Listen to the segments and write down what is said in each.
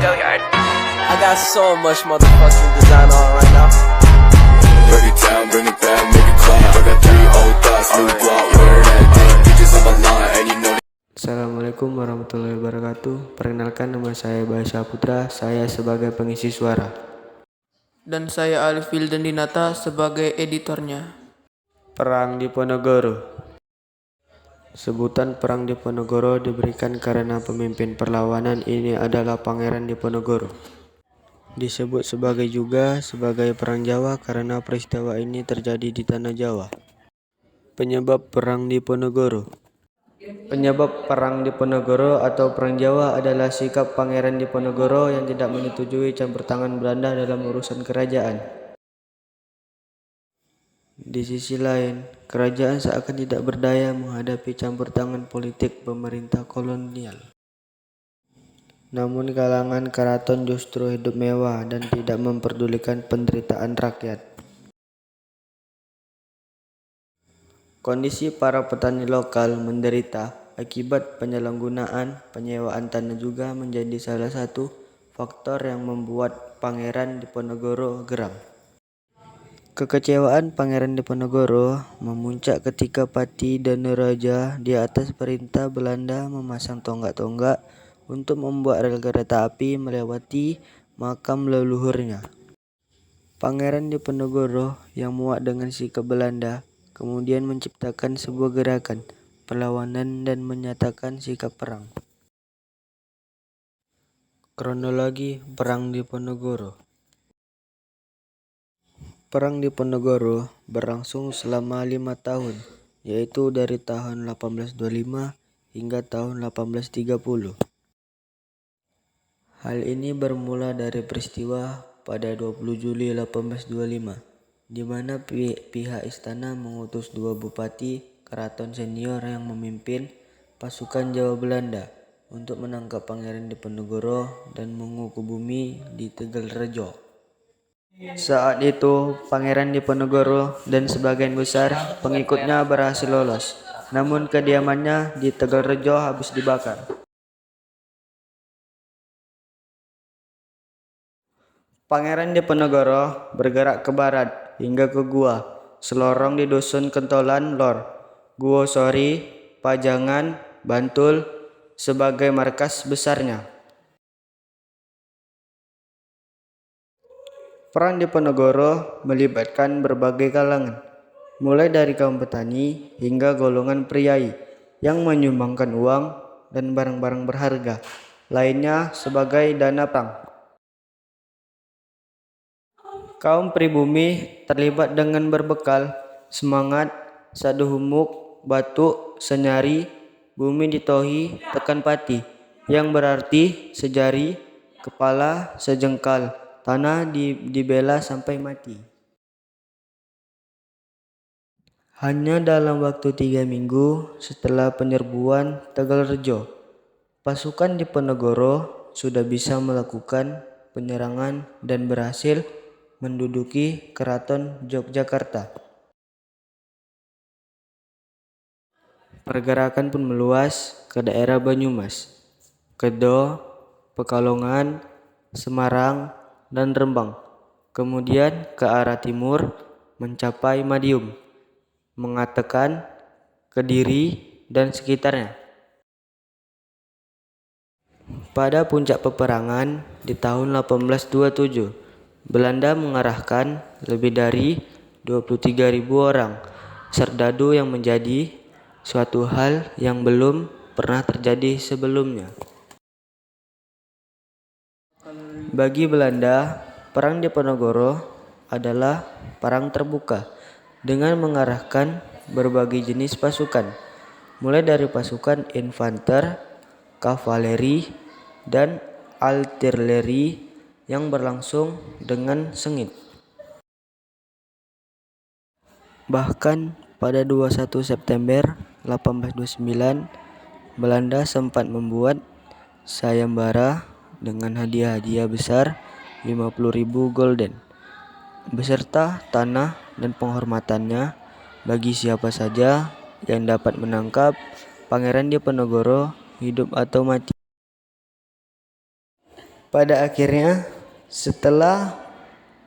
Go yard. I got so much motherfucking design on right now. Break it down, bring it back, make it clap. I got 3 old thoughts, new guap, where that thing. Bitches on my line, and you know. Assalamualaikum warahmatullahi wabarakatuh. Perkenalkan, nama saya Baisa Putra. Saya sebagai pengisi suara. Dan saya Alif Wildan Dinata sebagai editornya. Perang Diponegoro. Sebutan Perang Diponegoro diberikan karena pemimpin perlawanan ini adalah Pangeran Diponegoro. Disebut juga sebagai Perang Jawa karena peristiwa ini terjadi di Tanah Jawa. Penyebab Perang Diponegoro. Penyebab Perang Diponegoro atau Perang Jawa adalah sikap Pangeran Diponegoro yang tidak menyetujui campur tangan Belanda dalam urusan kerajaan. Di sisi lain, kerajaan seakan tidak berdaya menghadapi campur tangan politik pemerintah kolonial. Namun kalangan keraton justru hidup mewah dan tidak memperdulikan penderitaan rakyat. Kondisi para petani lokal menderita akibat penyalahgunaan penyewaan tanah juga menjadi salah satu faktor yang membuat Pangeran Diponegoro geram. Kekecewaan Pangeran Diponegoro memuncak ketika Pati Danaraja di atas perintah Belanda memasang tonggak-tonggak untuk membuat rel kereta api melewati makam leluhurnya. Pangeran Diponegoro yang muak dengan sikap Belanda kemudian menciptakan sebuah gerakan perlawanan dan menyatakan sikap perang. Kronologi Perang Diponegoro. Perang Diponegoro berlangsung selama 5 tahun, yaitu dari tahun 1825 hingga tahun 1830. Hal ini bermula dari peristiwa pada 20 Juli 1825, di mana pihak istana mengutus 2 bupati keraton senior yang memimpin pasukan Jawa Belanda untuk menangkap Pangeran Diponegoro dan mengukubumi di Tegalrejo. Saat itu, Pangeran Diponegoro dan sebagian besar pengikutnya berhasil lolos, namun kediamannya di Tegalrejo habis dibakar. Pangeran Diponegoro bergerak ke barat hingga ke Gua Selorong di Dusun Kentolan Lor, Guo Sori, Pajangan, Bantul sebagai markas besarnya. Perang Diponegoro melibatkan berbagai kalangan, mulai dari kaum petani hingga golongan priai yang menyumbangkan uang dan barang-barang berharga lainnya sebagai dana perang. Kaum pribumi terlibat dengan berbekal semangat, saduhumuk, batu, senyari, bumi ditohi, tekan pati, yang berarti sejari, kepala, sejengkal, tanah dibela sampai mati. Hanya dalam waktu 3 minggu setelah penyerbuan Tegalrejo, pasukan Diponegoro sudah bisa melakukan penyerangan dan berhasil menduduki Keraton Yogyakarta. Pergerakan pun meluas ke daerah Banyumas, Kedo, Pekalongan, Semarang, dan Rembang, kemudian ke arah timur mencapai Madiun, mengatakan Kediri dan sekitarnya. Pada puncak peperangan di tahun 1827, Belanda mengerahkan lebih dari 23.000 orang serdadu yang menjadi suatu hal yang belum pernah terjadi sebelumnya. Bagi Belanda, Perang Diponegoro adalah perang terbuka dengan mengarahkan berbagai jenis pasukan, mulai dari pasukan infanter, kavaleri, dan artileri yang berlangsung dengan sengit. Bahkan pada 21 September 1829, Belanda sempat membuat sayembara dengan hadiah-hadiah besar 50.000 gulden beserta tanah dan penghormatannya bagi siapa saja yang dapat menangkap Pangeran Diponegoro hidup atau mati. Pada akhirnya, setelah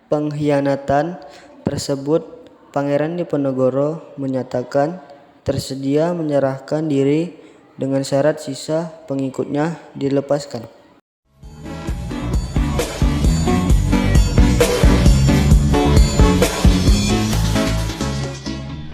pengkhianatan tersebut, Pangeran Diponegoro menyatakan tersedia menyerahkan diri dengan syarat sisa pengikutnya dilepaskan.